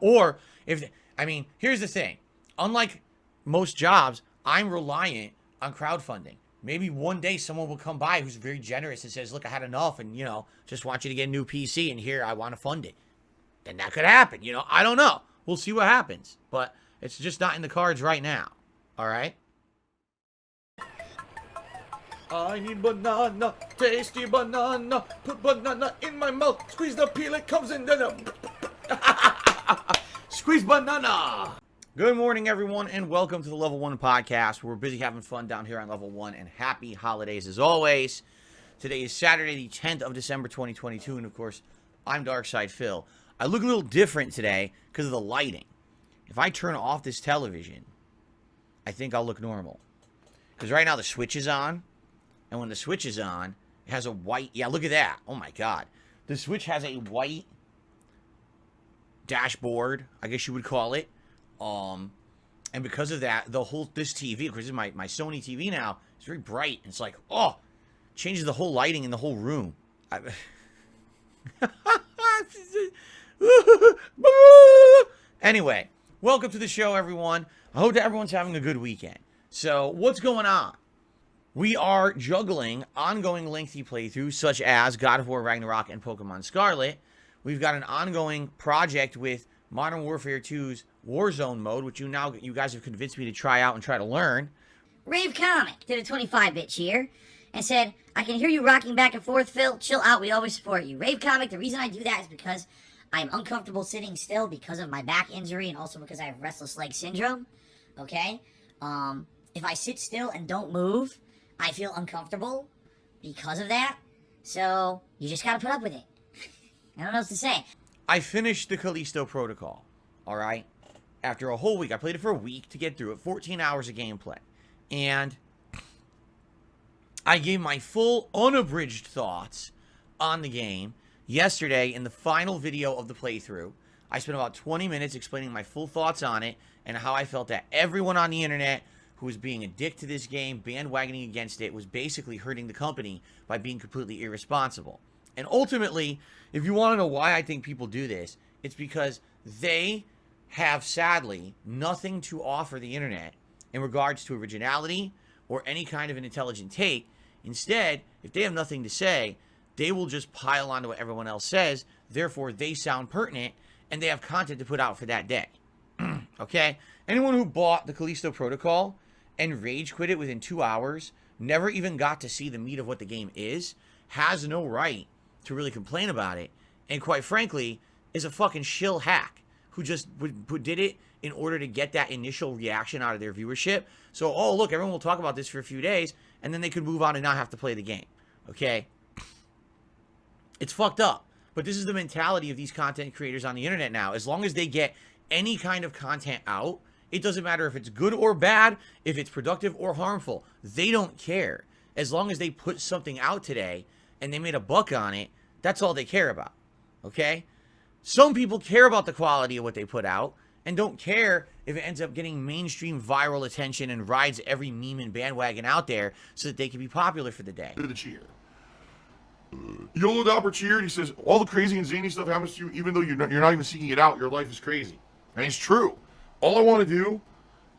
Or if, I mean, here's the thing. Unlike most jobs, I'm reliant on crowdfunding. Maybe one day someone will come by who's very generous and says, look, I had enough and, just want you to get a new PC and here, I want to fund it. Then that could happen, I don't know. We'll see what happens. But it's just not in the cards right now. All right? I need banana, tasty banana, put banana in my mouth, squeeze the peel, it comes in, squeeze banana. Good morning, everyone, and welcome to the Level 1 podcast, where we're busy having fun down here on Level 1, and happy holidays as always. Today is Saturday, the 10th of December, 2022, and of course, I'm Darkside Phil. I look a little different today because of the lighting. If I turn off this television, I think I'll look normal. Because right now the switch is on, and when the switch is on, it has a white, yeah, look at that. Oh my God. The switch has a white dashboard, I guess you would call it. And because of that, this TV, because this is my Sony TV now, it's very bright. It's like, oh, changes the whole lighting in the whole room. Anyway, welcome to the show, everyone. I hope that everyone's having a good weekend. So, what's going on? We are juggling ongoing lengthy playthroughs such as God of War Ragnarok and Pokemon Scarlet. We've got an ongoing project with Modern Warfare 2's Warzone mode, which you guys have convinced me to try out and try to learn. Rave Comic did a 25-bit cheer and said, I can hear you rocking back and forth, Phil. Chill out. We always support you. Rave Comic, the reason I do that is because I'm uncomfortable sitting still because of my back injury and also because I have restless leg syndrome. Okay? If I sit still and don't move, I feel uncomfortable because of that. So, you just gotta put up with it. I don't know what to say. I finished the Callisto Protocol, alright? After a whole week. I played it for a week to get through it. 14 hours of gameplay. And I gave my full, unabridged thoughts on the game yesterday in the final video of the playthrough. I spent about 20 minutes explaining my full thoughts on it and how I felt that everyone on the internet who was being a dick to this game, bandwagoning against it, was basically hurting the company by being completely irresponsible. And ultimately, if you want to know why I think people do this, it's because they have, sadly, nothing to offer the internet in regards to originality or any kind of an intelligent take. Instead, if they have nothing to say, they will just pile on to what everyone else says. Therefore, they sound pertinent, and they have content to put out for that day. Okay? Anyone who bought the Callisto Protocol and rage quit it within 2 hours, never even got to see the meat of what the game is, has no right to really complain about it, and quite frankly, is a fucking shill hack who just did it in order to get that initial reaction out of their viewership. So, oh, look, everyone will talk about this for a few days, and then they could move on and not have to play the game. Okay? It's fucked up. But this is the mentality of these content creators on the internet now. As long as they get any kind of content out, it doesn't matter if it's good or bad, if it's productive or harmful. They don't care. As long as they put something out today and they made a buck on it, that's all they care about. Okay? Some people care about the quality of what they put out and don't care if it ends up getting mainstream viral attention and rides every meme and bandwagon out there so that they can be popular for the day. The cheer. Yolo Dopper cheered. He says, all the crazy and zany stuff happens to you even though you're not even seeking it out. Your life is crazy. And it's true. All I want to do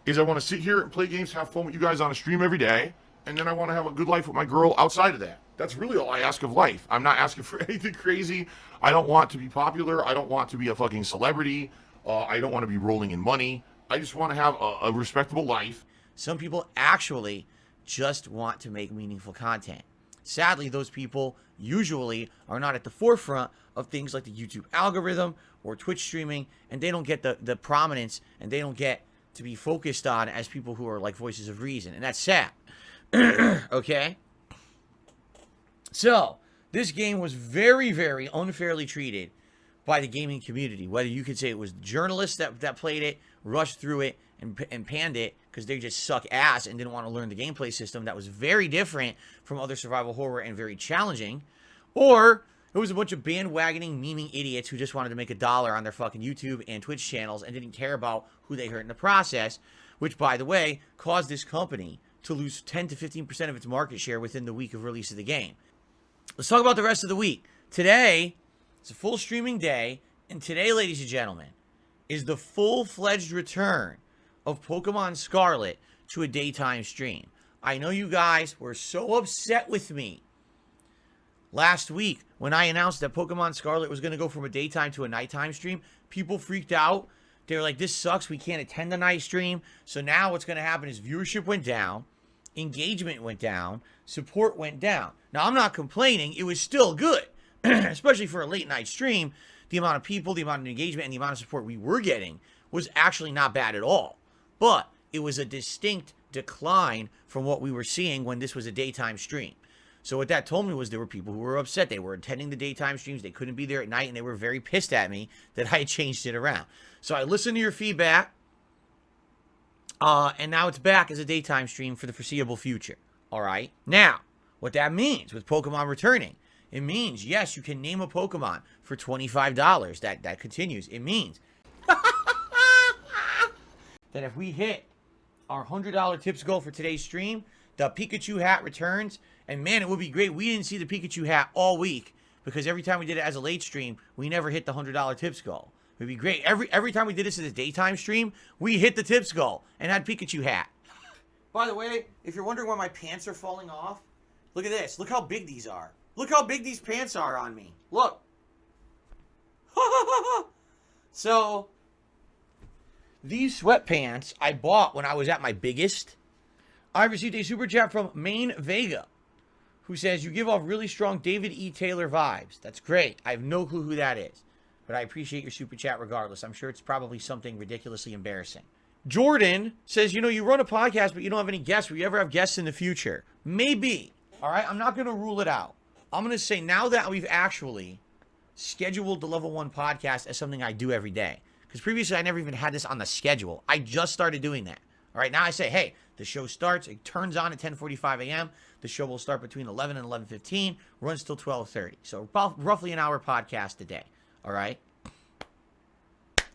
is I want to sit here and play games, have fun with you guys on a stream every day, and then I want to have a good life with my girl outside of that. That's really all I ask of life. I'm not asking for anything crazy. I don't want to be popular. I don't want to be a fucking celebrity. I don't want to be rolling in money. I just want to have a respectable life. Some people actually just want to make meaningful content. Sadly, those people usually are not at the forefront of things like the YouTube algorithm or Twitch streaming, and they don't get the prominence, and they don't get to be focused on as people who are like voices of reason, and that's sad. Okay? So, this game was very, very unfairly treated by the gaming community. Whether you could say it was journalists that played it, rushed through it, and panned it because they just suck ass and didn't want to learn the gameplay system that was very different from other survival horror and very challenging, or it was a bunch of bandwagoning, memeing idiots who just wanted to make $1 on their fucking YouTube and Twitch channels and didn't care about who they hurt in the process, which, by the way, caused this company to lose 10 to 15% of its market share within the week of release of the game. Let's talk about the rest of the week. Today, it's a full streaming day, and today, ladies and gentlemen, is the full-fledged return of Pokemon Scarlet to a daytime stream. I know you guys were so upset with me last week when I announced that Pokemon Scarlet was going to go from a daytime to a nighttime stream. People freaked out. They were like, this sucks. We can't attend the night stream. So now what's going to happen is viewership went down, engagement went down, support went down. Now, I'm not complaining. It was still good, especially for a late night stream. The amount of people, the amount of engagement, and the amount of support we were getting was actually not bad at all. But it was a distinct decline from what we were seeing when this was a daytime stream. So what that told me was there were people who were upset. They were attending the daytime streams. They couldn't be there at night, and they were very pissed at me that I had changed it around. So I listened to your feedback, and now it's back as a daytime stream for the foreseeable future. All right? Now, what that means with Pokemon returning, it means, yes, you can name a Pokemon for $25. That continues. It means that if we hit our $100 tips goal for today's stream, the Pikachu hat returns. And man, it would be great. We didn't see the Pikachu hat all week because every time we did it as a late stream, we never hit the $100 tips goal. It would be great. Every time we did this as a daytime stream, we hit the tips goal and had Pikachu hat. By the way, if you're wondering why my pants are falling off, look at this. Look how big these are. Look how big these pants are on me. Look. So, these sweatpants I bought when I was at my biggest. I received a super chat from Maine Vega, who says, you give off really strong David E. Taylor vibes. That's great. I have no clue who that is, but I appreciate your super chat regardless. I'm sure it's probably something ridiculously embarrassing. Jordan says, you run a podcast, but you don't have any guests. Will you ever have guests in the future? Maybe. All right, I'm not going to rule it out. I'm going to say now that we've actually scheduled the Level 1 podcast as something I do every day, because previously I never even had this on the schedule. I just started doing that. All right, now I say, hey, the show starts, it turns on at 10:45 a.m. The show will start between 11 and 11:15, runs till 12:30. So roughly an hour podcast a day, all right?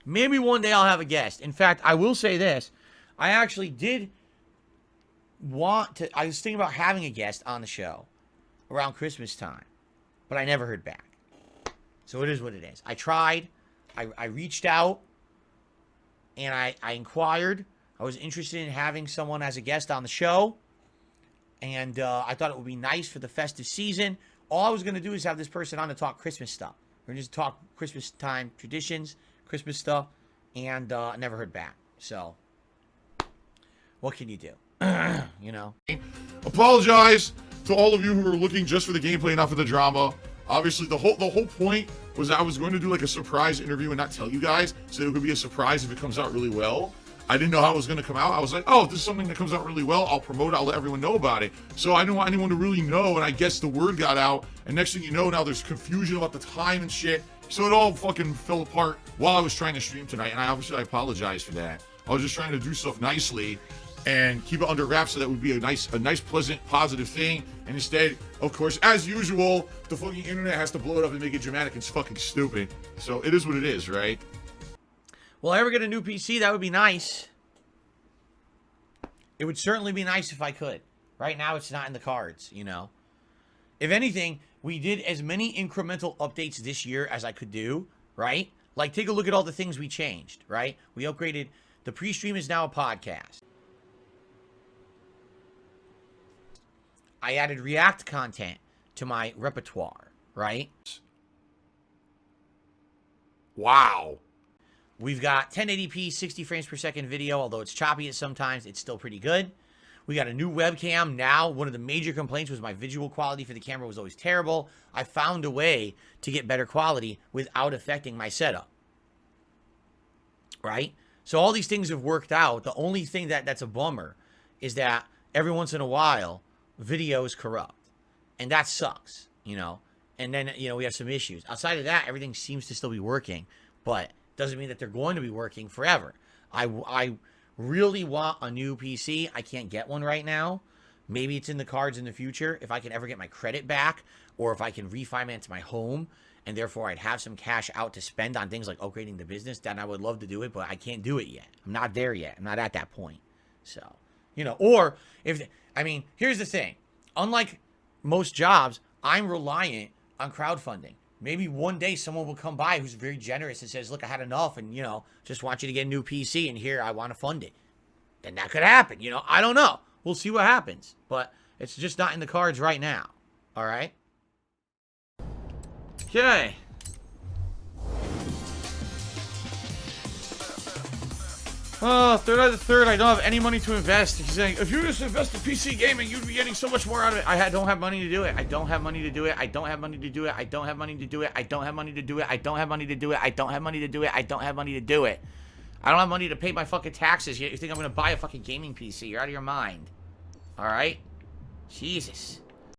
Maybe one day I'll have a guest. In fact, I will say this. I actually did I was thinking about having a guest on the show around Christmas time, but I never heard back. So it is what it is. I tried. I reached out, and I inquired. I was interested in having someone as a guest on the show, and I thought it would be nice for the festive season. All I was going to do is have this person on to talk Christmas stuff. We're going to just talk Christmas time traditions, Christmas stuff, and I never heard back. So, what can you do? Apologize to all of you who are looking just for the gameplay, not for the drama. Obviously, the whole point was I was going to do like a surprise interview and not tell you guys, so it could be a surprise if it comes out really well. I didn't know how it was going to come out. I was like, oh, if this is something that comes out really well, I'll promote it. I'll let everyone know about it. So I didn't want anyone to really know, and I guess the word got out, and next thing you know, now there's confusion about the time and shit. So it all fucking fell apart while I was trying to stream tonight, and I apologize for that. I was just trying to do stuff nicely and keep it under wraps so that would be a nice, pleasant, positive thing. And instead, of course, as usual, the fucking internet has to blow it up and make it dramatic and fucking stupid. So it is what it is, right? Will I ever get a new PC? That would be nice. It would certainly be nice if I could. Right now, it's not in the cards, If anything, we did as many incremental updates this year as I could do, right? Like, take a look at all the things we changed, right? We upgraded. The pre-stream is now a podcast. I added React content to my repertoire, right? Wow. We've got 1080p, 60 frames per second video, although it's choppy at sometimes, it's still pretty good. We got a new webcam now. One of the major complaints was my visual quality for the camera was always terrible. I found a way to get better quality without affecting my setup. Right? So all these things have worked out. The only thing that's a bummer is that every once in a while, video is corrupt. And that sucks, And then, we have some issues. Outside of that, everything seems to still be working, but doesn't mean that they're going to be working forever. I really want a new PC. I can't get one right now. Maybe it's in the cards in the future if I can ever get my credit back, or if I can refinance my home and therefore I'd have some cash out to spend on things like upgrading the business. Then I would love to do it, but I can't do it yet. I'm not there yet. I'm not at that point. So, or here's the thing. Unlike most jobs, I'm reliant on crowdfunding. Maybe one day someone will come by who's very generous and says, look, I had enough and, you know, just want you to get a new PC and here, I want to fund it. Then that could happen, you know. I don't know. We'll see what happens. But it's just not in the cards right now. All right? Okay. Oh, third out of the third, I don't have any money to invest. He's saying, if you just invest in PC gaming, you'd be getting so much more out of it. I don't have money to do it. I don't have money to do it. I don't have money to do it. I don't have money to do it. I don't have money to do it. I don't have money to do it. I don't have money to do it. I don't have money to do it. I don't have money to pay my fucking taxes. You think I'm gonna buy a fucking gaming PC? You're out of your mind. Alright? Jesus.